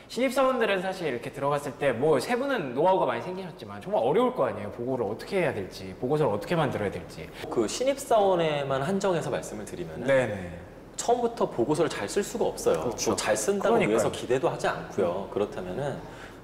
신입사원들은 사실 이렇게 들어갔을 때 뭐 세 분은 노하우가 많이 생기셨지만 정말 어려울 거 아니에요. 보고를 어떻게 해야 될지, 보고서를 어떻게 만들어야 될지. 그 신입사원에만 한정해서 말씀을 드리면 네네. 처음부터 보고서를 잘 쓸 수가 없어요. 그렇죠. 잘 쓴다고 그러니까요. 위해서 기대도 하지 않고요. 그렇다면은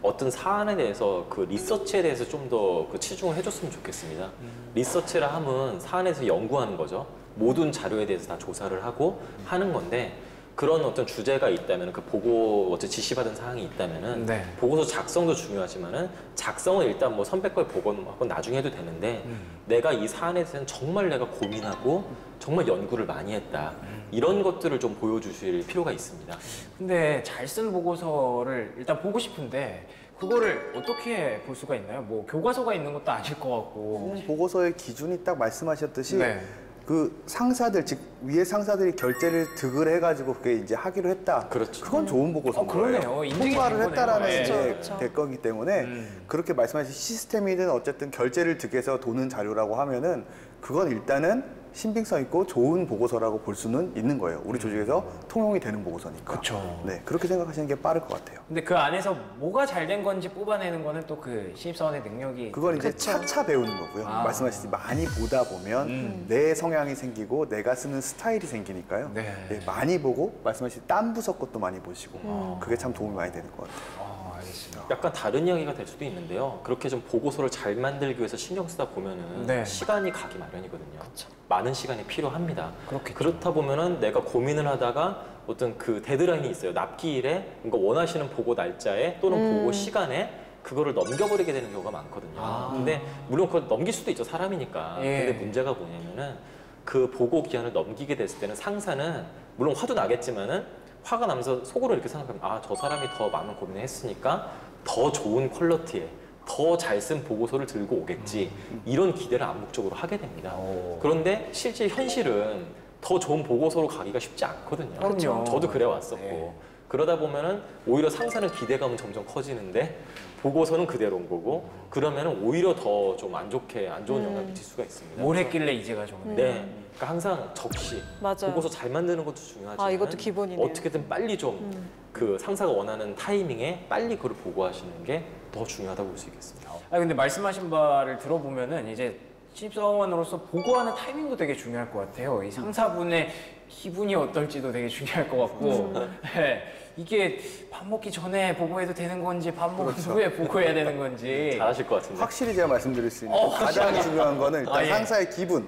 어떤 사안에 대해서 그 리서치에 대해서 좀 더 그 치중을 해줬으면 좋겠습니다. 리서치라 함은 사안에서 연구하는 거죠. 모든 자료에 대해서 다 조사를 하고 하는 건데 그런 어떤 주제가 있다면 그 보고 어째 지시받은 사항이 있다면은 네. 보고서 작성도 중요하지만은 작성은 일단 뭐 선배 걸 보고 한번 나중에 해도 되는데 내가 이 사안에 대해서는 정말 내가 고민하고 정말 연구를 많이 했다. 이런 것들을 좀 보여주실 필요가 있습니다. 근데 잘 쓴 보고서를 일단 보고 싶은데 그거를 어떻게 볼 수가 있나요? 뭐 교과서가 있는 것도 아닐 것 같고. 보고서의 기준이 딱 말씀하셨듯이 네. 그 상사들, 즉 위에 상사들이 결재를 득을 해가지고 그게 이제 하기로 했다. 그렇죠. 그건 좋은 보고서인 그러네요. 거예요. 인증이 통과를 된 했다라는 거네요. 이제 그렇죠. 대거기 때문에 그렇게 말씀하신 시스템이든 어쨌든 결재를 득해서 도는 자료라고 하면은 그건 일단은 신빙성 있고 좋은 보고서라고 볼 수는 있는 거예요. 우리 조직에서 통용이 되는 보고서니까. 그쵸. 네, 그렇게 생각하시는 게 빠를 것 같아요. 근데 그 안에서 뭐가 잘 된 건지 뽑아내는 거는 또 그 신입사원의 능력이. 그건 이제 그쵸. 차차 배우는 거고요. 아. 말씀하셨듯이 많이 보다 보면 내 성향이 생기고 내가 쓰는 스타일이 생기니까요. 네. 네, 많이 보고 말씀하신 딴 부서 것도 많이 보시고 그게 참 도움이 많이 되는 것 같아요. 알겠습니다. 약간 다른 이야기가 될 수도 있는데요. 그렇게 좀 보고서를 잘 만들기 위해서 신경 쓰다 보면은 네. 시간이 가기 마련이거든요. 많은 시간이 필요합니다. 그렇겠죠. 그렇다 보면은 내가 고민을 하다가 어떤 그 데드라인이 있어요. 납기일에 뭔가 원하시는 보고 날짜에 또는 보고 시간에 그거를 넘겨버리게 되는 경우가 많거든요. 근데 물론 그걸 넘길 수도 있죠. 사람이니까. 예. 근데 문제가 뭐냐면은 그 보고 기한을 넘기게 됐을 때는 상사는 물론 화도 나겠지만은 화가 나면서 속으로 이렇게 생각하면 아, 저 사람이 더 많은 고민을 했으니까 더 좋은 퀄리티에 더 잘 쓴 보고서를 들고 오겠지. 이런 기대를 암묵적으로 하게 됩니다. 그런데 실제 현실은 더 좋은 보고서로 가기가 쉽지 않거든요. 그럼요. 저도 그래 왔었고. 네. 그러다 보면은 오히려 상사는 기대감은 점점 커지는데 보고서는 그대로인 거고 그러면은 오히려 더 좀 안 좋게 안 좋은 영향을 미칠 수가 있습니다. 뭘 했길래 이제가 좋은데. 네. 그러니까 항상 적시, 맞아요. 보고서 잘 만드는 것도 중요하지만 아, 이것도 기본이네요. 어떻게든 빨리 좀 그 상사가 원하는 타이밍에 빨리 그걸 보고하시는 게 더 중요하다고 볼 수 있겠습니다. 근데 말씀하신 바를 들어보면은 이제 신입사원으로서 보고하는 타이밍도 되게 중요할 것 같아요. 이 상사분의 기분이 어떨지도 되게 중요할 것 같고. 네. 이게 밥 먹기 전에 보고해도 되는 건지 밥 먹은 후에 보고해야 되는 건지. 잘하실 것 같은데. 확실히 제가 말씀드릴 수 있는 가장 중요한 거는 일단 예. 상사의 기분.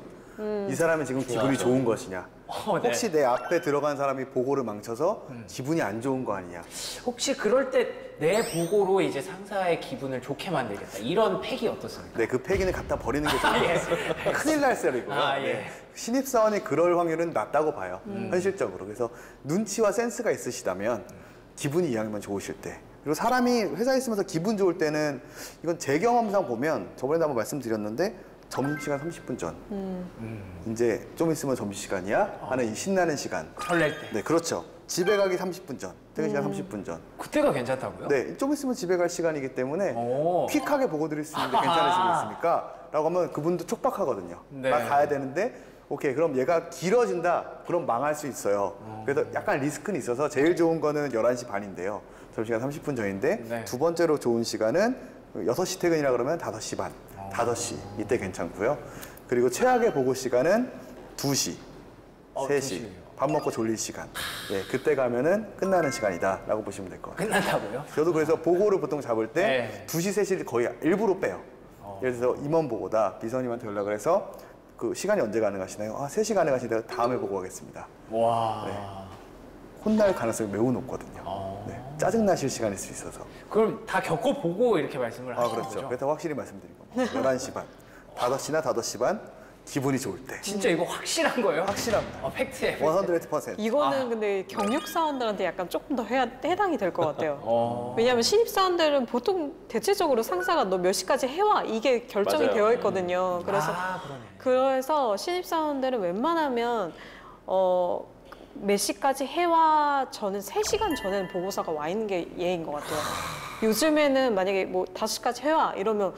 이 사람이 지금 기분이 좋은 것이냐. 네. 혹시 내 앞에 들어간 사람이 보고를 망쳐서 기분이 안 좋은 거 아니냐. 혹시 그럴 때 내 보고로 이제 상사의 기분을 좋게 만들겠다. 이런 팩이 어떻습니까? 네, 그 폐기는 갖다 버리는 게 좋은 것 같아요. 큰일 날 썰이고요. 아, 예. 네. 신입사원이 그럴 확률은 낮다고 봐요. 현실적으로. 그래서 눈치와 센스가 있으시다면 기분이 이왕이면 좋으실 때. 그리고 사람이 회사에 있으면서 기분 좋을 때는 이건 제 경험상 보면 저번에도 한번 말씀드렸는데 점심시간 30분 전. 이제 좀 있으면 점심시간이야? 하는 이 신나는 시간. 설렐 때. 네, 그렇죠. 집에 가기 30분 전. 퇴근 시간 30분 전. 그때가 괜찮다고요? 네, 좀 있으면 집에 갈 시간이기 때문에 오. 퀵하게 보고 드릴 수 있는데 괜찮으시겠습니까? 라고 하면 그분도 촉박하거든요. 네. 나 가야 되는데 오케이, 그럼 얘가 길어진다. 그럼 망할 수 있어요. 그래서 약간 리스크는 있어서 제일 좋은 거는 11시 반인데요. 점심시간 30분 전인데 네. 두 번째로 좋은 시간은 6시 퇴근이라 그러면 5시 반, 5시 이때 괜찮고요. 그리고 최악의 보고 시간은 2시, 3시. 2시요. 밥 먹고 졸릴 시간. 예, 그때 가면은 끝나는 시간이다라고 보시면 될 것 같아요. 끝난다고요? 저도 그래서 보고를 보통 잡을 때 네. 2시, 3시를 거의 일부러 빼요. 예를 들어서 임원 보고다. 비서님한테 연락을 해서 그 시간이 언제 가능하시나요? 아, 3시 가능하신데 다음에 보고하겠습니다. 와. 네. 혼날 가능성이 매우 높거든요. 네. 짜증나실 시간일 수 있어서. 그럼 다 겪어보고 이렇게 말씀을 아, 하시는 그렇죠. 거죠? 그래서 확실히 말씀드린 겁니다. 11시 반, 5시나 5시 반, 기분이 좋을 때. 진짜 이거 확실한 거예요? 확실합니다. 팩트에. 100%. 이거는 근데 경력사원들한테 약간 조금 더 해당이 될 것 같아요. 어. 왜냐하면 신입사원들은 보통 대체적으로 상사가 너 몇 시까지 해와 이게 결정이 맞아요. 되어 있거든요. 그래서 그러네. 그래서 신입사원들은 웬만하면 몇 시까지 해와 저는 3시간 전에는 보고서가 와 있는 게 예인 것 같아요. 요즘에는 만약에 뭐 5시까지 해와 이러면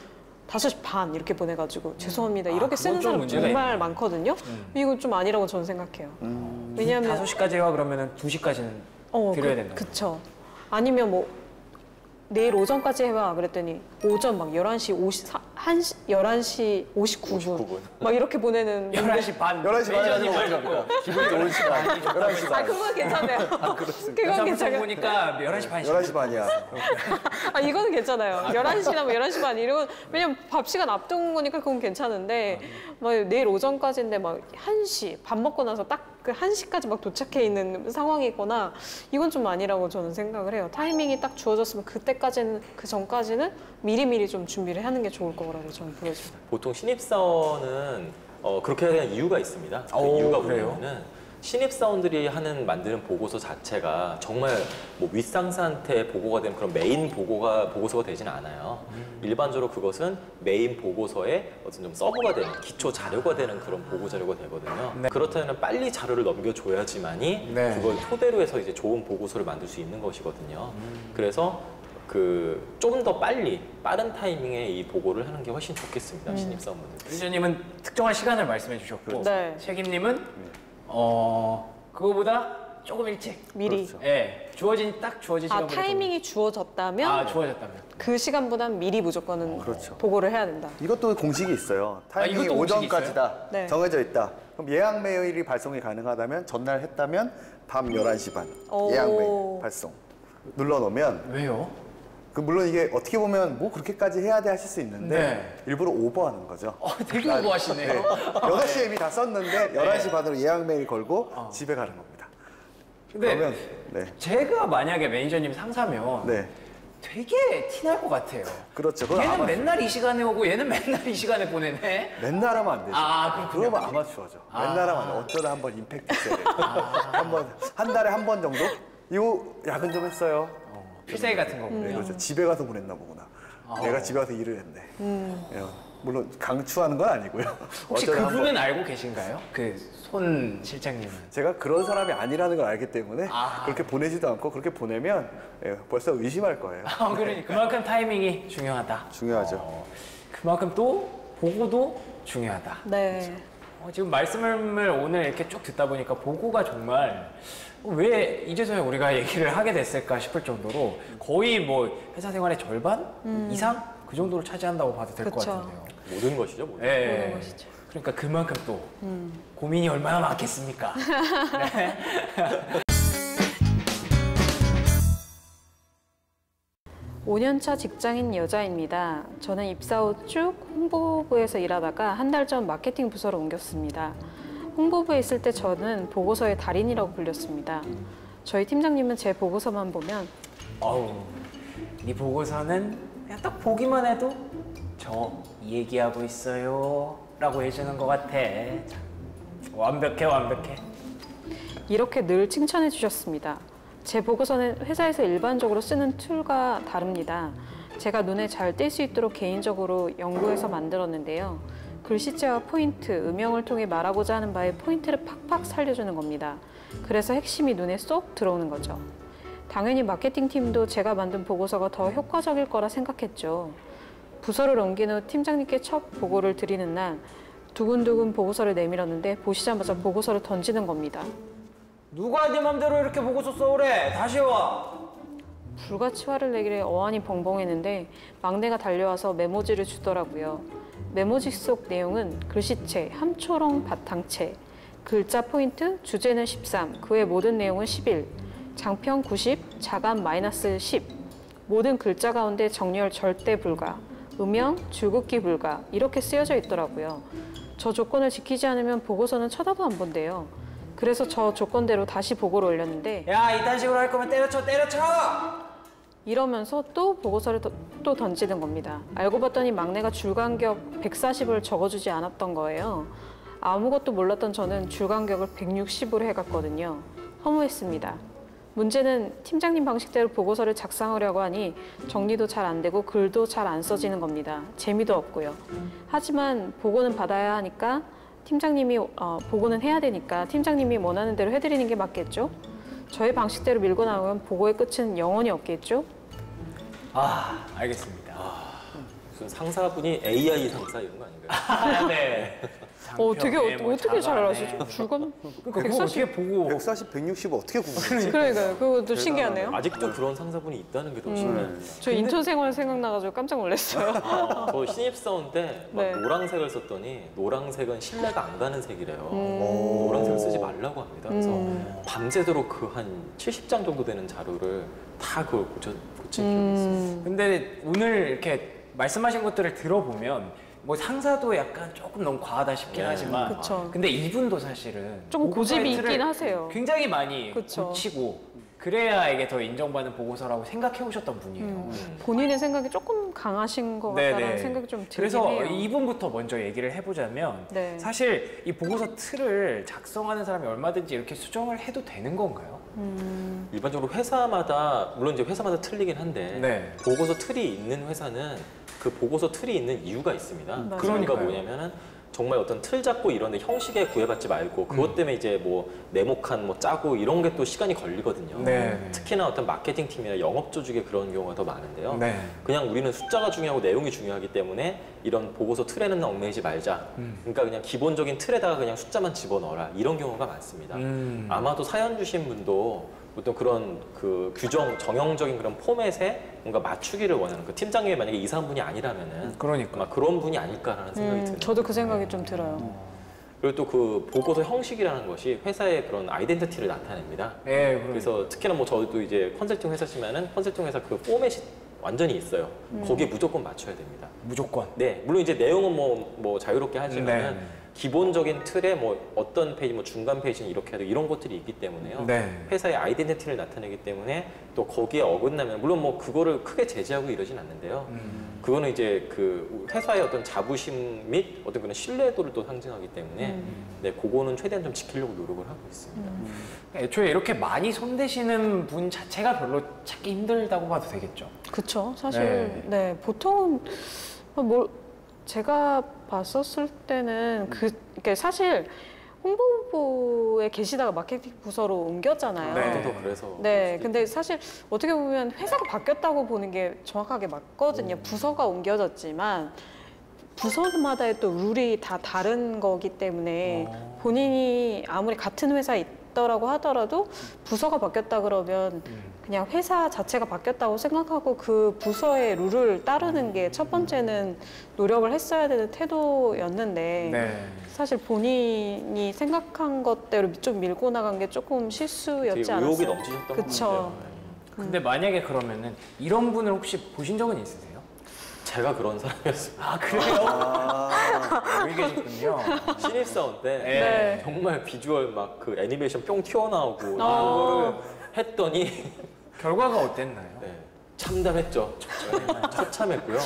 5시 반 이렇게 보내가지고 죄송합니다. 이렇게 그건 쓰는 좀 사람 문제가 정말 있네요. 많거든요. 이건 좀 아니라고 저는 생각해요. 왜냐하면 5시까지 해와 그러면은 2시까지는 드려야 된다. 그쵸. 아니면 뭐 내일 오전까지 해봐 그랬더니 오전 막 11시 11시 59분 막 이렇게 보내는 11시 반. 11시 반에 매니저님 하는 말 겁니다. 기분이 좋은 시간. 11시 아 반. 그건 괜찮아요. 그렇습니다. 그건 방송 괜찮아요. 보니까 11시 반이시죠. 11시 반이야. 아 이거는 괜찮아요. 11시나 뭐 11시 반 이러면 왜냐면 밥 시간 앞둔 거니까 그건 괜찮은데 막 내일 오전까지인데 막 1시 밥 먹고 나서 딱 그 1시까지 막 도착해 있는 상황이거나 이건 좀 아니라고 저는 생각을 해요. 타이밍이 딱 주어졌으면 그때까지는 그 전까지는 미리미리 좀 준비를 하는 게 좋을 거라고 저는 보여집니다. 보통 신입사원은 그렇게 해야 되는 이유가 있습니다. 그 오, 이유가 그래요? 뭐냐면은 신입사원들이 만드는 보고서 자체가 정말 뭐 윗상사한테 보고가 되는 그런 메인 보고서가 되지는 않아요. 일반적으로 그것은 메인 보고서에 어떤 좀 서브가 되는 기초 자료가 되는 그런 보고 자료가 되거든요. 네. 그렇다면 빨리 자료를 넘겨줘야지만이 네. 그걸 토대로 해서 이제 좋은 보고서를 만들 수 있는 것이거든요. 그래서 좀 더 빠른 타이밍에 이 보고를 하는 게 훨씬 좋겠습니다. 신입사원분들. 매니저님은 특정한 시간을 말씀해 주셨고 네. 책임님은 그거보다 조금 일찍. 미리. 그렇죠. 예, 주어진 시간보다 타이밍이 주어졌다면 주어졌다면. 그 시간보단 미리 무조건 그렇죠. 보고를 해야 된다. 이것도 공식이 있어요. 타이밍이 이것도 공식이 오전까지다. 네. 정해져 있다. 그럼 예약 메일이 발송이 가능하다면 전날 했다면 밤 11시 반 오. 예약 메일 발송 눌러놓으면 왜요? 물론 이게 어떻게 보면 뭐 그렇게까지 해야 돼 하실 수 있는데 네. 일부러 오버하는 거죠. 되게 오버하시네요. 6시에 이미 다 썼는데 11시 반으로 예약 메일 걸고 집에 가는 겁니다. 근데 그러면 네. 제가 만약에 매니저님 상사면 네. 되게 티날 것 같아요. 그렇죠. 그건 얘는 아마 맨날 이 시간에 오고 얘는 맨날 이 시간에 보내네. 맨날 하면 안 되죠. 그렇군요. 그러면 아마추어죠. 맨날 하면 안 돼. 어쩌다 한번 임팩트 있어야 돼요. 한 달에 한 번 정도? 이거 야근 좀 했어요. 필살기 같은 거군요. 네, 그렇죠. 집에 가서 보냈나 보구나. 내가 집에 가서 일을 했네. 예, 물론 강추하는 건 아니고요. 혹시 어쩌다 그분은 한번. 알고 계신가요? 그 손 실장님은. 제가 그런 사람이 아니라는 걸 알기 때문에 그렇게 보내지도 않고 그렇게 보내면 벌써 의심할 거예요. 그러니까 그만큼 타이밍이 중요하다. 중요하죠. 그만큼 또 보고도 중요하다. 네. 지금 말씀을 오늘 이렇게 쭉 듣다 보니까 보고가 정말 왜 이제서야 우리가 얘기를 하게 됐을까 싶을 정도로 거의 뭐 회사 생활의 절반 이상 그 정도를 차지한다고 봐도 될 것 그쵸. 같은데요. 모든 것이죠. 모든 예. 모든 것이죠. 그러니까 그만큼 또 고민이 얼마나 많겠습니까? 네. 5년차 직장인 여자입니다. 저는 입사 후 쭉 홍보부에서 일하다가 한 달 전 마케팅 부서로 옮겼습니다. 홍보부에 있을 때 저는 보고서의 달인이라고 불렸습니다. 저희 팀장님은 제 보고서만 보면 어우, 네 보고서는 그냥 딱 보기만 해도 저 이 얘기하고 있어요 라고 해주는 것 같아. 완벽해 완벽해. 이렇게 늘 칭찬해 주셨습니다. 제 보고서는 회사에서 일반적으로 쓰는 툴과 다릅니다. 제가 눈에 잘 띌 수 있도록 개인적으로 연구해서 만들었는데요. 글씨체와 포인트, 음영을 통해 말하고자 하는 바의 포인트를 팍팍 살려주는 겁니다. 그래서 핵심이 눈에 쏙 들어오는 거죠. 당연히 마케팅팀도 제가 만든 보고서가 더 효과적일 거라 생각했죠. 부서를 옮긴 후 팀장님께 첫 보고를 드리는 날 두근두근 보고서를 내밀었는데 보시자마자 보고서를 던지는 겁니다. 누가 네 맘대로 이렇게 보고서 써오래? 다시 와. 불같이 화를 내길래 어안이 벙벙했는데 막내가 달려와서 메모지를 주더라고요. 메모지 속 내용은 글씨체, 함초롱 바탕체, 글자 포인트, 주제는 13, 그 외 모든 내용은 11, 장편 90, 자감 마이너스 10, 모든 글자 가운데 정렬 절대 불가, 음영, 줄긋기 불가 이렇게 쓰여져 있더라고요. 저 조건을 지키지 않으면 보고서는 쳐다도 안 본대요. 그래서 저 조건대로 다시 보고를 올렸는데 야, 이딴 식으로 할 거면 때려쳐 때려쳐. 이러면서 또 보고서를 또 던지는 겁니다. 알고 봤더니 막내가 줄간격 140을 적어주지 않았던 거예요. 아무것도 몰랐던 저는 줄간격을 160으로 해갔거든요. 허무했습니다. 문제는 팀장님 방식대로 보고서를 작성하려고 하니 정리도 잘 안 되고 글도 잘 안 써지는 겁니다. 재미도 없고요. 하지만 보고는 받아야 하니까 보고는 해야 되니까 팀장님이 원하는 대로 해드리는 게 맞겠죠? 저의 방식대로 밀고 나오면 보고의 끝은 영원히 없겠죠? 알겠습니다. 무슨 상사분이 AI 상사 이런 거 아닌가요? 네. 되게 장평에 뭐 어떻게 잘 자간에. 아시죠? 줄건 그거 어떻게 보고 140, 160 어떻게 구분하지? 그러니까요. 그것도 신기하네요. 아직도 그런 상사분이 있다는 게 더 신기합니다. 저 인턴 생활 생각나가지고 깜짝 놀랐어요. 저 신입사원 때 막 네. 노란색을 썼더니 노란색은 신뢰가 안 가는 색이래요. 음. 노란색을 쓰지 말라고 합니다. 그래서 밤새도록 그 한 70장 정도 되는 자료를 다 그걸 고친 기억이 있어요. 근데 오늘 이렇게 말씀하신 것들을 들어보면 뭐 상사도 약간 조금 너무 과하다 싶긴 네. 하지만 그쵸. 근데 이분도 사실은 좀 보고 고집이 사이트를 있긴 하세요. 굉장히 많이 그쵸. 고치고 그래야 이게 더 인정받는 보고서라고 생각해 오셨던 분이에요. 본인의 생각이 조금 강하신 것 같다는 네네. 생각이 좀 들긴 그래서 해요. 이분부터 먼저 얘기를 해보자면 네. 사실 이 보고서 틀을 작성하는 사람이 얼마든지 이렇게 수정을 해도 되는 건가요? 일반적으로 회사마다 물론 이제 회사마다 틀리긴 한데 네. 보고서 틀이 있는 회사는 그 보고서 틀이 있는 이유가 있습니다. 맞아요. 그 이유가 그러니까요. 뭐냐면은 정말 어떤 틀 잡고 이런 데 형식에 구애받지 말고 그것 때문에 이제 뭐 네모칸 뭐 짜고 이런 게 또 시간이 걸리거든요. 네. 특히나 어떤 마케팅 팀이나 영업 조직에 그런 경우가 더 많은데요. 네. 그냥 우리는 숫자가 중요하고 내용이 중요하기 때문에 이런 보고서 틀에는 얽매이지 말자. 그러니까 그냥 기본적인 틀에다가 그냥 숫자만 집어넣어라. 이런 경우가 많습니다. 아마도 사연 주신 분도 어떤 그런 그 규정, 정형적인 그런 포맷에 뭔가 맞추기를 원하는 그 팀장님이 만약에 이상한 분이 아니라면은 그러니까. 아마 그런 분이 아닐까라는 생각이 드는 저도 그 생각이 좀 들어요. 그리고 또 그 보고서 형식이라는 것이 회사의 그런 아이덴티티를 나타냅니다. 네, 그래서 그래서 특히나 뭐 저도 이제 컨설팅 회사시면은 컨설팅 회사 그 포맷이 완전히 있어요. 거기에 무조건 맞춰야 됩니다. 무조건. 네, 물론 이제 내용은 뭐 자유롭게 하지만은 네. 기본적인 틀에 뭐 어떤 페이지, 뭐 중간 페이지는 이렇게 해야 돼 이런 것들이 있기 때문에요. 네. 회사의 아이덴티티를 나타내기 때문에 또 거기에 어긋나면 물론 뭐 그거를 크게 제재하고 이러진 않는데요. 그거는 이제 그 회사의 어떤 자부심 및 어떤 그런 신뢰도를 또 상징하기 때문에 네, 그거는 최대한 좀 지키려고 노력을 하고 있습니다. 애초에 이렇게 많이 손대시는 분 자체가 별로 찾기 힘들다고 봐도 되겠죠. 그쵸. 사실 네. 네, 보통은 제가 봤었을 때는 이게 사실 홍보부에 계시다가 마케팅 부서로 옮겼잖아요. 네. 저도 그래서 네, 근데 사실 어떻게 보면 회사가 바뀌었다고 보는 게 정확하게 맞거든요. 부서가 옮겨졌지만 부서마다의 또 룰이 다 다른 거기 때문에 본인이 아무리 같은 회사에 있더라고 하더라도 부서가 바뀌었다 그러면 그냥 회사 자체가 바뀌었다고 생각하고 그 부서의 룰을 따르는 게 첫 번째는 노력을 했어야 되는 태도였는데 네. 사실 본인이 생각한 것대로 좀 밀고 나간 게 조금 실수였지 되게 않았어요? 의욕이 넘치셨던 것 그쵸. 같아요. 근데 만약에 그러면은 이런 분을 혹시 보신 적은 있으세요? 제가 그런 사람이었습니다. 아 그래요? 여기 계셨군요. 신입사원 때 네. 정말 비주얼 막 그 애니메이션 뿅 튀어나오고 이런 거를 했더니 결과가 어땠나요? 네, 참담했죠. 처참했고요.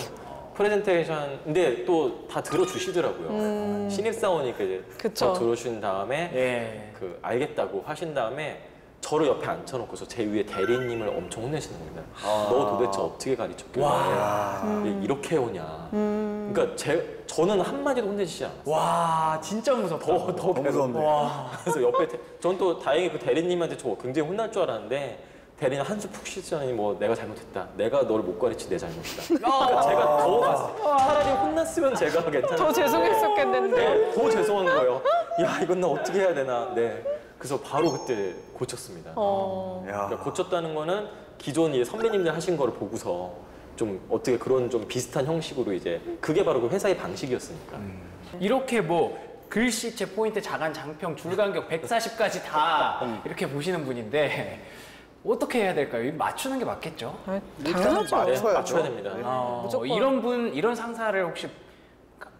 프레젠테이션 근데 또 다 들어주시더라고요. 신입사원이니까 이제 그쵸. 더 들어주신 다음에 예. 그 알겠다고 하신 다음에 저를 옆에 앉혀놓고서 제 위에 대리님을 엄청 혼내시는 겁니다. 너 도대체 어떻게 가르쳤길래 이렇게 해오냐. 그러니까 저는 한마디도 혼내시지 않았어요. 와 진짜 무섭다. 더 무섭네. 와. 그래서 옆에 전 또 다행히 그 대리님한테 저 굉장히 혼날 줄 알았는데 대리님 한숨 푹 쉬더니 뭐 내가 잘못했다. 내가 너를 못 가르친 내 잘못이다. 그러니까 제가 더 봤어요. 차라리 혼났으면 제가 괜찮았어요. 더 죄송했었겠는데. 네, 더 죄송한 거예요. 야 이건 나 어떻게 해야 되나. 네. 그래서 바로 그때 고쳤습니다. 야. 그러니까 고쳤다는 거는 기존 이제 선배님들 하신 거를 보고서 좀 어떻게 그런 좀 비슷한 형식으로 이제 그게 바로 그 회사의 방식이었으니까. 이렇게 뭐 글씨체 포인트 자간 장평 줄간격 140까지 다 이렇게 보시는 분인데 어떻게 해야 될까요? 이거 맞추는 게 맞겠죠? 당연하죠. 네, 맞춰야죠. 맞춰야 됩니다. 무조건. 이런 분 이런 상사를 혹시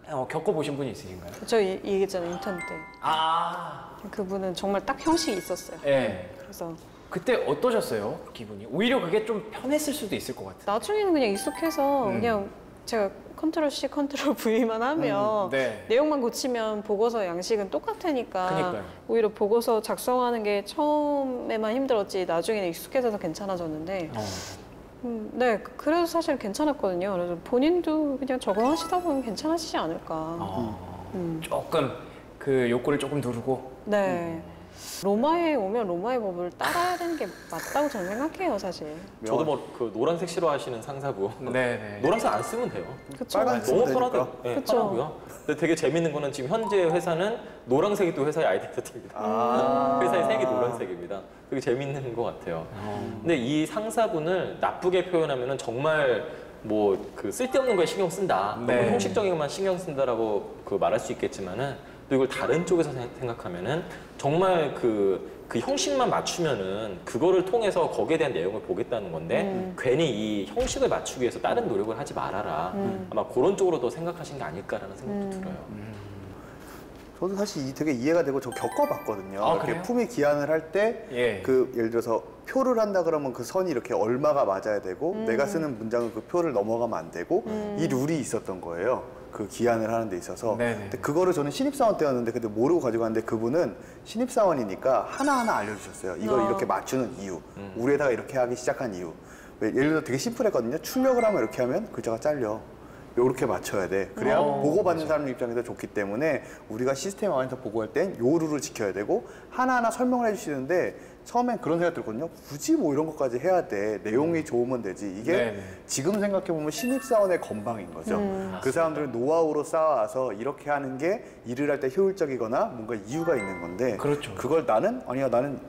겪어보신 분이 있으신가요? 저 얘기했잖아요, 인턴 때. 아, 그분은 정말 딱 형식이 있었어요. 예. 그래서 그때 어떠셨어요? 기분이? 오히려 그게 좀 편했을 수도 있을 것 같아요. 나중에는 그냥 익숙해서 그냥 제가 컨트롤 C, 컨트롤 V만 하면 네. 내용만 고치면 보고서 양식은 똑같으니까 그러니까요. 오히려 보고서 작성하는 게 처음에만 힘들었지 나중에는 익숙해져서 괜찮아졌는데 네, 그래서 사실 괜찮았거든요. 그래서 본인도 그냥 적응하시다 보면 괜찮아지지 않을까. 조금 그 욕구를 조금 누르고 네. 로마에 오면 로마의 법을 따라야 되는 게 맞다고 저는 생각해요, 사실. 저도 뭐 그 노란색 싫어하시는 상사부 네네. 노란색 안 쓰면 돼요. 그쵸. 빨간 너무 쓰면 편하더라고요. 되니까. 네, 그쵸. 편하고요. 근데 되게 재밌는 거는 지금 현재 회사는 노란색이 또 회사의 아이덴티티입니다. 회사의 색이 노란색입니다. 되게 재밌는 것 같아요. 근데 이 상사분을 나쁘게 표현하면은 정말 뭐 그 쓸데없는 거에 신경 쓴다, 네. 너무 형식적인 것만 신경 쓴다라고 그 말할 수 있겠지만은 또 이걸 다른 쪽에서 생각하면은 정말 그 형식만 맞추면은 그거를 통해서 거기에 대한 내용을 보겠다는 건데 괜히 이 형식을 맞추기 위해서 다른 노력을 하지 말아라. 아마 그런 쪽으로 더 생각하신 게 아닐까라는 생각도 들어요. 저도 사실 되게 이해가 되고 저 겪어봤거든요. 아, 이렇게 그래요? 품위 기한을 할 때 예. 그 예를 들어서 표를 한다 그러면 그 선이 이렇게 얼마가 맞아야 되고 내가 쓰는 문장은 그 표를 넘어가면 안 되고 이 룰이 있었던 거예요. 그 기한을 하는 데 있어서. 네네. 근데 그거를 저는 신입사원 때였는데 그때 모르고 가지고 갔는데 그분은 신입사원이니까 하나하나 알려주셨어요. 이걸 이렇게 맞추는 이유, 우리에다가 이렇게 하기 시작한 이유. 예를 들어 되게 심플했거든요. 출력을 하면 이렇게 하면 글자가 잘려. 이렇게 맞춰야 돼. 그래야 보고받는 사람 입장에서 좋기 때문에 우리가 시스템 안에서 보고할 땐 요 룰을 지켜야 되고 하나하나 설명을 해주시는데 처음엔 그런 생각 들거든요. 굳이 뭐 이런 것까지 해야 돼. 내용이 좋으면 되지. 이게 네네. 지금 생각해보면 신입사원의 건방인 거죠. 그 사람들은 노하우로 쌓아와서 이렇게 하는 게 일을 할 때 효율적이거나 뭔가 이유가 있는 건데 그렇죠. 그걸 나는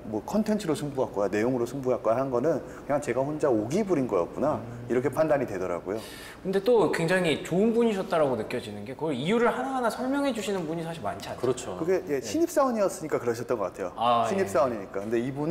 뭐 컨텐츠로 승부할 거야. 내용으로 승부할 거야 한 거는 그냥 제가 혼자 오기 부린 거였구나. 이렇게 판단이 되더라고요. 근데 또 굉장히 좋은 분이셨다라고 느껴지는 게 그걸 이유를 하나하나 설명해 주시는 분이 사실 많지 않죠. 그렇죠. 그게 예, 신입사원이었으니까 그러셨던 것 같아요. 아, 신입사원이니까. 근데 이분은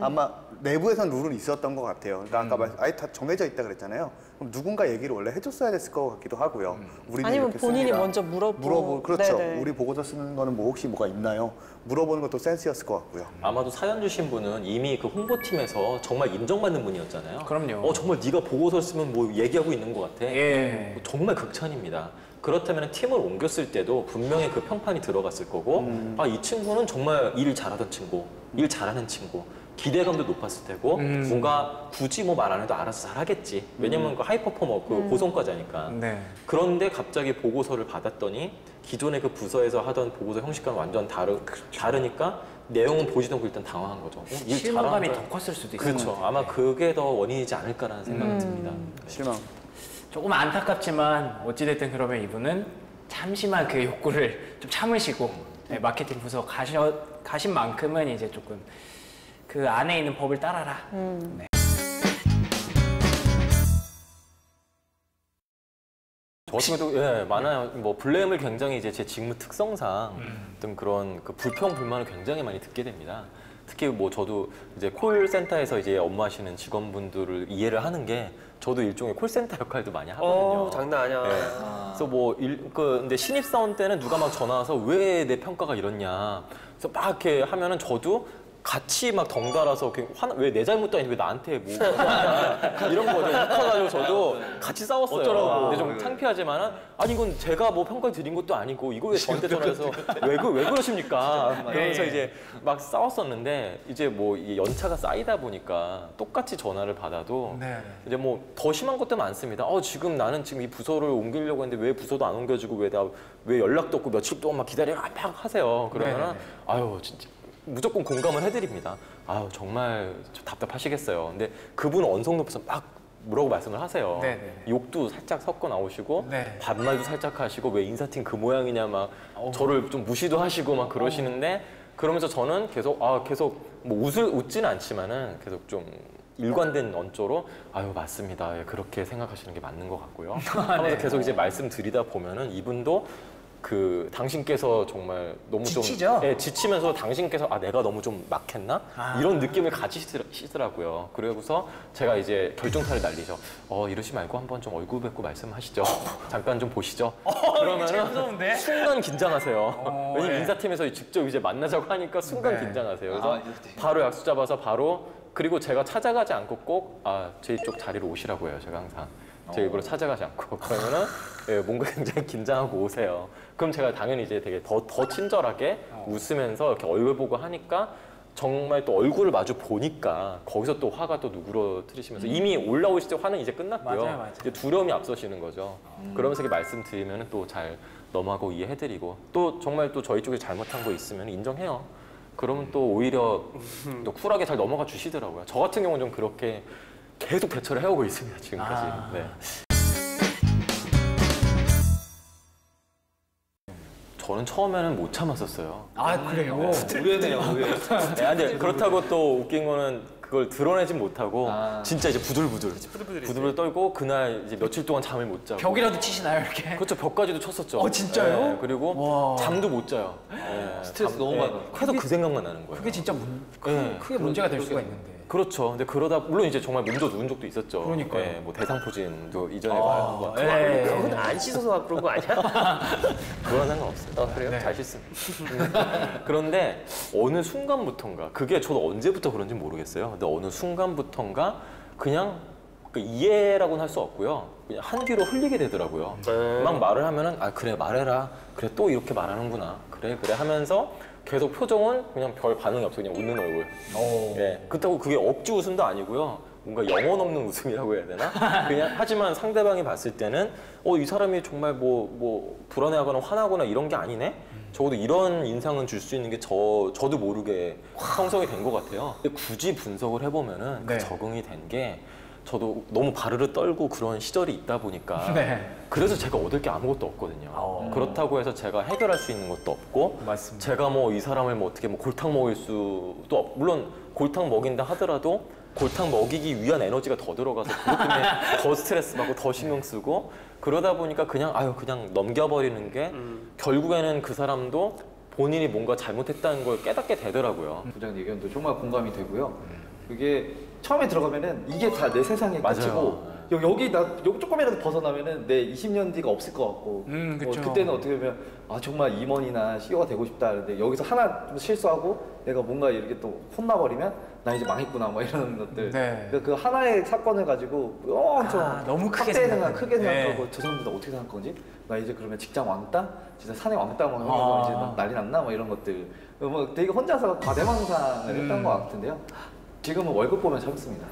아마 내부에선 룰은 있었던 것 같아요. 그러니까 아까 아예 다 정해져 있다 그랬잖아요. 그럼 누군가 얘기를 원래 해줬어야 됐을 것 같기도 하고요. 우리는 아니면 이렇게 본인이 씁니다. 먼저 물어보고. 그렇죠. 네네. 우리 보고서 쓰는 거는 뭐 혹시 뭐가 있나요? 물어보는 것도 센스였을 것 같고요. 아마도 사연 주신 분은 이미 그 홍보팀에서 정말 인정받는 분이었잖아요. 그럼요. 정말 네가 보고서 쓰면 뭐 얘기하고 있는 것 같아. 예. 정말 극찬입니다. 그렇다면 팀을 옮겼을 때도 분명히 그 평판이 들어갔을 거고, 이 친구는 정말 일 잘하던 친구, 일 잘하는 친구, 기대감도 높았을 테고, 뭔가 굳이 뭐 말 안 해도 알아서 잘하겠지. 왜냐면 그 하이퍼포머, 그 고성과자니까. 네. 그런데 갑자기 보고서를 받았더니 기존의 그 부서에서 하던 보고서 형식과는 완전 다르니까 내용은 보지도 않고 일단 당황한 거죠. 일 실망감이 잘하는 더 컸을 수도 있어요. 그렇죠. 아마 그게 더 원인이지 않을까라는 생각이 듭니다. 실망. 조금 안타깝지만 어찌됐든 그러면 이분은 잠시만 그 욕구를 좀 참으시고 네, 마케팅 부서 가신 만큼은 이제 조금 그 안에 있는 법을 따라라. 네. 저 친구도 많아요. 뭐 블레임을 굉장히 이제 제 직무 특성상 어떤 그런 그 불평 불만을 굉장히 많이 듣게 됩니다. 특히 뭐 저도 이제 콜센터에서 이제 업무하시는 직원분들을 이해를 하는 게 저도 일종의 콜센터 역할도 많이 하거든요. 장난 아니야. 네. 그래서 뭐 근데 신입사원 때는 누가 막 전화 와서 왜 내 평가가 이렇냐. 그래서 막 이렇게 하면은 저도 같이 막 덩달아서 왜 내 잘못도 아닌데 왜 나한테 뭐 이런 거죠. 웃어가지고 저도 같이 싸웠어요. 어쩌라고. 근데 좀 창피하지만은 아니 이건 제가 뭐 평가 드린 것도 아니고 이거 왜 저한테 전화해서 왜 그러십니까? 그러면서 이제 막 싸웠었는데 이제 뭐 이게 연차가 쌓이다 보니까 똑같이 전화를 받아도 네. 이제 뭐 더 심한 것도 많습니다. 지금 나는 지금 이 부서를 옮기려고 했는데 왜 부서도 안 옮겨주고 왜 연락도 없고 며칠 동안 막 기다려 막 하세요. 그러면은 네네네. 아유 진짜. 무조건 공감을 해드립니다. 아유 정말 답답하시겠어요. 근데 그분은 언성 높여서 막 뭐라고 말씀을 하세요. 네네. 욕도 살짝 섞어 나오시고 네. 반말도 살짝 하시고 왜 인사팀 그 모양이냐 막 저를 좀 무시도 하시고 막 그러시는데 그러면서 저는 계속 뭐 웃지는 않지만은 계속 좀 일관된 언조로 아유 맞습니다. 그렇게 생각하시는 게 맞는 것 같고요. 하면서 계속 이제 말씀드리다 보면은 이분도 당신께서 정말 너무 지치죠? 좀 지치면서 당신께서 내가 너무 좀 막했나 이런 느낌을 가지시더라고요. 그러고서 제가 이제 결정타를 날리죠. 이러지 말고 한번 좀 얼굴 뵙고 말씀하시죠. 잠깐 좀 보시죠. 그러면은 무서운데? 순간 긴장하세요. 왜냐면 네. 인사팀에서 직접 이제 만나자고 하니까 순간 네. 긴장하세요. 그래서 바로 약속 잡아서 그리고 제가 찾아가지 않고 꼭 제 쪽 자리로 오시라고 해요. 제가 항상. 제 일부러 찾아가지 않고 그러면은 뭔가 굉장히 긴장하고 오세요. 그럼 제가 당연히 이제 되게 더 친절하게 웃으면서 이렇게 얼굴 보고 하니까 정말 또 얼굴을 마주 보니까 거기서 또 화가 또 누그러뜨리시면서 이미 올라오실 때 화는 이제 끝났고요. 맞아요. 이제 두려움이 앞서시는 거죠. 그러면서 이렇게 말씀드리면 또 잘 넘어가고 이해해드리고 또 정말 또 저희 쪽에 잘못한 거 있으면 인정해요. 그러면 또 오히려 또 쿨하게 잘 넘어가 주시더라고요. 저 같은 경우는 좀 그렇게 계속 대처를 해오고 있습니다, 지금까지. 아. 네. 저는 처음에는 못 참았었어요. 아 그래요? 의외네요, 의외. 네, 근데 그렇다고 또 웃긴 거는 그걸 드러내진 못하고 아. 진짜 이제 부들부들 떨고 그날 이제 며칠 동안 잠을 못 자고. 벽이라도 치시나요 이렇게? 그렇죠, 벽까지도 쳤었죠. 어, 진짜요? 네, 그리고 와. 잠도 못 자요. 네, 스트레스 너무 많아. 계속 그 생각만 나는 거예요. 그게 진짜 네. 크게 문제가 될 수가 있는데. 그렇죠. 근데 그러다 물론 이제 정말 몸도 누운 적도 있었죠. 그러니까요. 네, 뭐 대상포진도 이전에 아, 한번 예. 그건 안 씻어서 그런 거 아니야? 그건 상관없어요. 그래요? 네. 잘 씻습니다. 그런데 어느 순간부터인가 그게 저도 언제부터 그런지 모르겠어요. 근데 어느 순간부터인가 그냥 그 이해라고는 할 수 없고요. 그냥 한 귀로 흘리게 되더라고요. 막 말을 하면은 아 그래 말해라. 그래 또 이렇게 말하는구나. 그래 하면서 계속 표정은 그냥 별 반응이 없어 그냥 웃는 얼굴. 예, 그렇다고 그게 억지 웃음도 아니고요. 뭔가 영혼 없는 웃음이라고 해야 되나? 그냥 하지만 상대방이 봤을 때는 이 사람이 정말 뭐 불안해하거나 화나거나 이런 게 아니네. 적어도 이런 인상은 줄 수 있는 게 저도 모르게 형성이 된 것 같아요. 근데 굳이 분석을 해보면은 네. 그 적응이 된 게 저도 너무 바르르 떨고 그런 시절이 있다 보니까 네. 그래서 제가 얻을 게 아무것도 없거든요. 그렇다고 해서 제가 해결할 수 있는 것도 없고 맞습니다. 제가 뭐 이 사람을 뭐 어떻게 뭐 골탕 먹일 수도 물론 골탕 먹인다 하더라도 골탕 먹이기 위한 에너지가 더 들어가서 그것 때문에 더 스트레스 받고 더 신경 쓰고 그러다 보니까 그냥 넘겨버리는 게 결국에는 그 사람도 본인이 뭔가 잘못했다는 걸 깨닫게 되더라고요. 부장 의견도 정말 공감이 되고요. 그게 처음에 들어가면은 이게 다 내 세상의 맞아요. 끝이고 여기 조금이라도 벗어나면은 내 20년 뒤가 없을 것 같고 그쵸. 그때는 어떻게 보면 정말 임원이나 CEO가 되고 싶다 하는데 여기서 하나 좀 실수하고 내가 뭔가 이렇게 또 혼나버리면 나 이제 망했구나 뭐 이런 것들 네. 그 하나의 사건을 가지고 엄청 너무 크게 크게 네. 생각하고 저 사람들 어떻게 생각할 건지 나 이제 그러면 직장 왕따? 진짜 사내 왕따 뭐 하면 이제 막 난리 났나 뭐 이런 것들 뭐 되게 혼자서 과대망상을 했던 것 같은데요. 지금은 월급 보면 참습니다.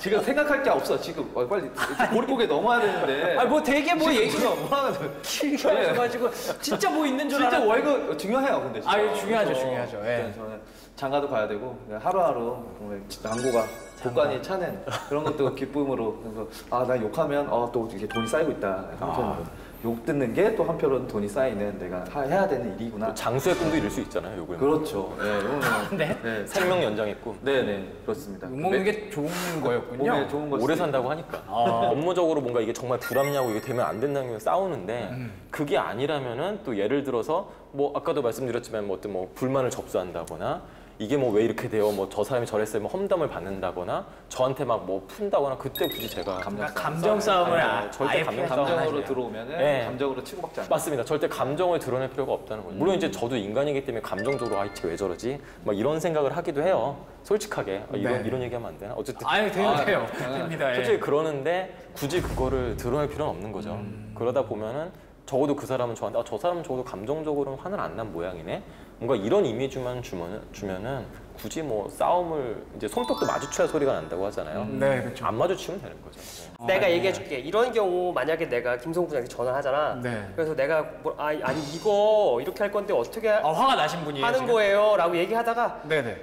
지금 생각할 게 없어. 지금 빨리 고립고개 넘어야 되는데. 아 뭐 되게 뭐 얘기가 뭐 하나 길게 하셔가지고 진짜 뭐 있는 줄 진짜 알았는데. 월급 중요해요, 근데. 진짜. 아, 중요하죠, 그래서 중요하죠. 예. 저는 장가도 가야 되고 하루하루 정말 낭고가 복관이 차는 그런 것도 기쁨으로 그래서 나 욕하면 또 이게 돈이 쌓이고 있다 한편으로 욕 듣는 게 또 한편으로는 돈이 쌓이는 내가 해야 되는 일이구나. 장수의 꿈도 이룰 수 있잖아요, 요걸. 그렇죠. 네, 이거는 네. 생명 연장의 꿈. 네, 그렇습니다. 욕 먹는 게 좋은 거였군요. 몸에 좋은 거 오래 산다고 하니까. 업무적으로 뭔가 이게 정말 불합리하고 이게 되면 안 된다는 게 싸우는데 그게 아니라면은 또 예를 들어서 뭐 아까도 말씀드렸지만 뭐 어떤 뭐 불만을 접수한다거나 이게 뭐 왜 이렇게 돼요? 뭐 저 사람이 저랬어요? 뭐 험담을 받는다거나 저한테 막 뭐 푼다거나 그때 굳이 제가 감정 싸움을 절대 아예 감정 피하지 감정으로 않아요. 들어오면은 네. 감정으로 치고받지 않아요. 맞습니다. 절대 감정을 드러낼 필요가 없다는 거죠. 물론 이제 저도 인간이기 때문에 감정적으로 쟤 왜 저러지? 막 이런 생각을 하기도 해요. 솔직하게 네. 이런 얘기하면 안 되나? 어쨌든 아유 돼요. 당연하죠. 됩니다. 예. 솔직히 그러는데 굳이 그거를 드러낼 필요는 없는 거죠. 그러다 보면은 적어도 그 사람은 저한테 저 사람은 적어도 감정적으로는 화는 안 난 모양이네. 뭔가 이런 이미지만 주면은 굳이 뭐 싸움을 이제 손뼉도 마주쳐야 소리가 난다고 하잖아요. 네, 그렇죠. 안 마주치면 되는 거죠. 내가 얘기해줄게. 이런 경우 만약에 내가 김성부 부장한테 전화하잖아. 네. 그래서 내가 아니 이거 이렇게 할 건데 어떻게 화가 나신 분이에요. 하는 지금? 거예요? 라고 얘기하다가 네네.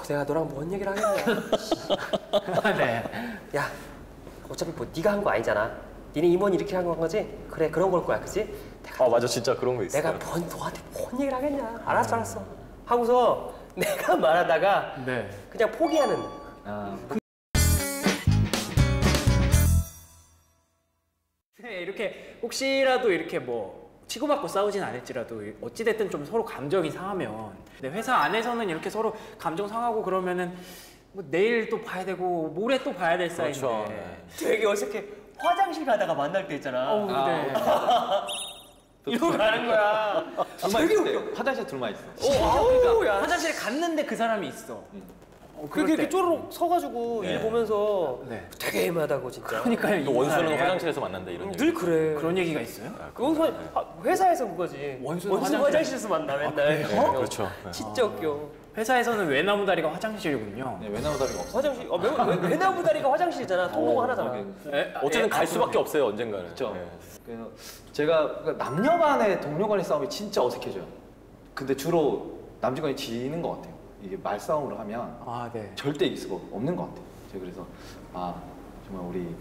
내가 너랑 뭔 얘기를 하겠냐. 네. 야 어차피 뭐 네가 한 거 아니잖아. 니네 임원이 이렇게 한 거지? 그래 그런 걸 거야, 그치? 맞아, 진짜 그런 거 있어요. 내가 너한테 뭔 얘기를 하겠냐. 알았어. 하고서 내가 말하다가 네. 그냥 포기하는. 네, 이렇게 혹시라도 이렇게 뭐 치고받고 싸우진 않을지라도 어찌됐든 좀 서로 감정이 상하면 근데 회사 안에서는 이렇게 서로 감정 상하고 그러면은 뭐 내일 또 봐야 되고 모레 또 봐야 될 사이인데 그렇죠. 네. 되게 어색해. 화장실 가다가 만날 때 있잖아. 네. 이러고 가는 거야. 되게 웃겨. 화장실 둘만 있어. 아우, 야. 화장실에 갔는데 그 사람이 있어. 그렇게 이렇게 쪼르륵 서가지고 일 보면서 네. 되게 애매하다고 진짜. 그러니까요. 또 원수는 인사를 화장실에서 만난다 이런. 늘 그래. 그런 얘기가 있어요? 그건 회사에서 그거지. 원수는 화장실에서 만나 맨날. 그렇죠. 진짜 웃겨. 회사에서는 외나무 다리가 화장실이군요. 네, 외나무다리가 없어. 화장실. 외나무 다리가 화장실이잖아. 통로가 하나잖아. 네? 어쨌든 갈 수밖에 없어요, 언젠가는. 그렇죠. 네. 그래서 제가 남녀 간의 동료 간의 싸움이 진짜 어색해져요. 근데 주로 남직원이 지는 것 같아요. 이게 말싸움으로 하면 아, 네. 절대 이길 수가 없는 것 같아요. 제가 그래서 정말 우리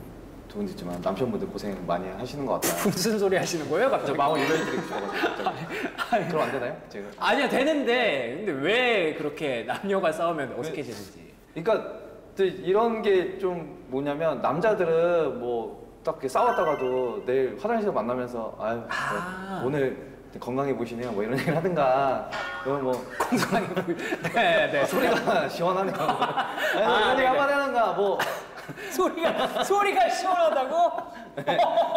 두 분이지만 남편분들 고생 많이 하시는 것 같다. 무슨 소리 하시는 거예요, 저 갑자기? 마음을 유발해드리고 싶어가지고. 그럼 안 되나요? 제가. 아니야, 되는데. 근데 왜 그렇게 남녀가 싸우면 어색해지는지. 그러니까 또 이런 게 좀 뭐냐면 남자들은 뭐 딱 이렇게 싸웠다가도 내일 화장실에서 만나면서 아유 뭐 오늘 건강해 보이시네요 뭐 이런 얘기를 하든가 그러면 뭐 건강해 보이. 네, 네. 소리가 시원하네요 이런 얘기 한마디 하는가 뭐 소리가 시원하다고?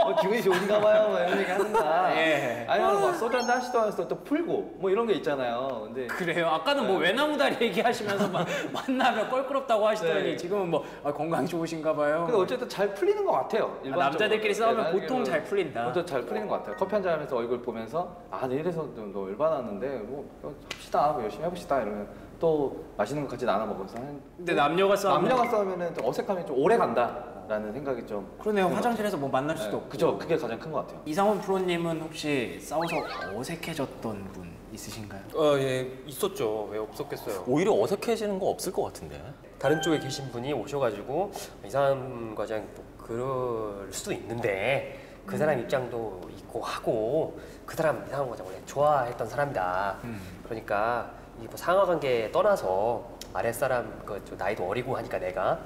뭐 기분이 좋은가 봐요 뭐 이런 얘기 하든가 예. 아니면 막 소주 한잔 하시면서 또 풀고 뭐 이런 게 있잖아요 근데 그래요. 아까는 뭐 외나무다리 얘기하시면서 막 만나면 껄끄럽다고 하시더니 네. 지금은 뭐 건강 좋으시신가 봐요. 근데 어쨌든 잘 풀리는 것 같아요. 일반적으로. 남자들끼리 싸우면 네, 보통 잘 풀린다. 보통 잘 풀리는 것 같아요. 커피 한잔 하면서 얼굴 보면서 내 이래서 너 열받았는데 뭐 합시다 뭐 열심히 해봅시다 이러면 또 맛있는 거 같이 나눠 먹으면서 근데 남녀가 싸우면 남녀가 싸우면은 좀 어색함이 좀 오래 간다라는 생각이 좀 그러네요. 드는 것 화장실에서 뭐 만날 수도 같아요. 없고. 그죠. 그게 가장 큰 것 같아요. 이상원 프로님은 혹시 싸워서 어색해졌던 분 있으신가요? 예, 있었죠. 왜 없었겠어요. 오히려 어색해지는 거 없을 것 같은데. 다른 쪽에 계신 분이 오셔가지고 이상한 과장 뭐 그럴 수도 있는데 그 사람 입장도 있고 하고 그 사람 이상한 과장 원래 좋아했던 사람이다. 그러니까 이 뭐 상하관계 떠나서 아랫사람 좀 나이도 어리고 하니까 내가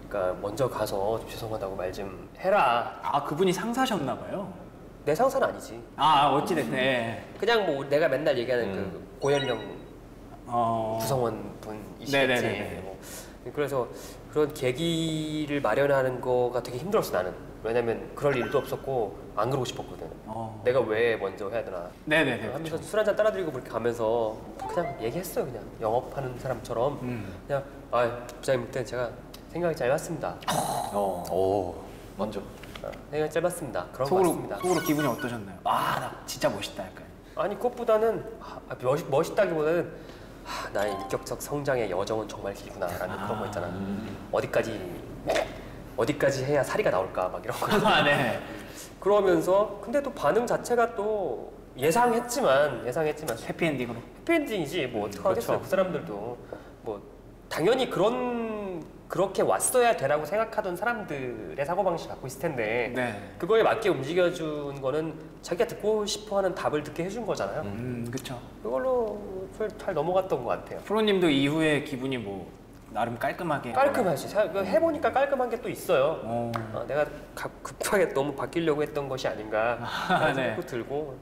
그러니까 먼저 가서 좀 죄송하다고 말 좀 해라. 아, 그분이 상사셨나 봐요. 내 상사는 아니지. 아, 어찌됐네. 그냥 뭐 내가 맨날 얘기하는 그 고연령 구성원 분이시겠지. 네네네. 뭐. 그래서 그런 계기를 마련하는 거가 되게 힘들었어 나는. 왜냐면 그럴 일도 없었고 안 그러고 싶었거든. 내가 왜 먼저 해야 되나. 네네네. 하면서 술 한잔 따라드리고 그렇게 가면서 그냥 얘기했어요. 그냥 영업하는 사람처럼 그냥 부장님 그때 제가 생각이 짧았습니다. 오. 먼저. 생각이 짧았습니다. 그런 거 같습니다. 속으로 기분이 어떠셨나요? 아, 나 진짜 멋있다 약간. 아니 그것보다는 멋있다기보다는 나의 인격적 성장의 여정은 정말 길구나라는 그런 거 있잖아. 어디까지 해야 사리가 나올까 막 이런 거. 아, 네. 그러면서 근데 또 반응 자체가 또 예상했지만 해피엔딩으로. 해피엔딩이지 뭐 어떡하겠어요. 그 사람들도 뭐 당연히 그렇게 왔어야 되라고 생각하던 사람들의 사고방식 갖고 있을 텐데 네. 그거에 맞게 움직여준 거는 자기가 듣고 싶어하는 답을 듣게 해준 거잖아요. 그쵸. 그걸로 잘 넘어갔던 것 같아요. 프로님도 이후에 기분이 뭐 나름 깔끔하게. 깔끔하지. 해보니까 깔끔한 게 또 있어요. 어. 내가 급하게 너무 바뀌려고 했던 것이 아닌가 네. 생각도 들고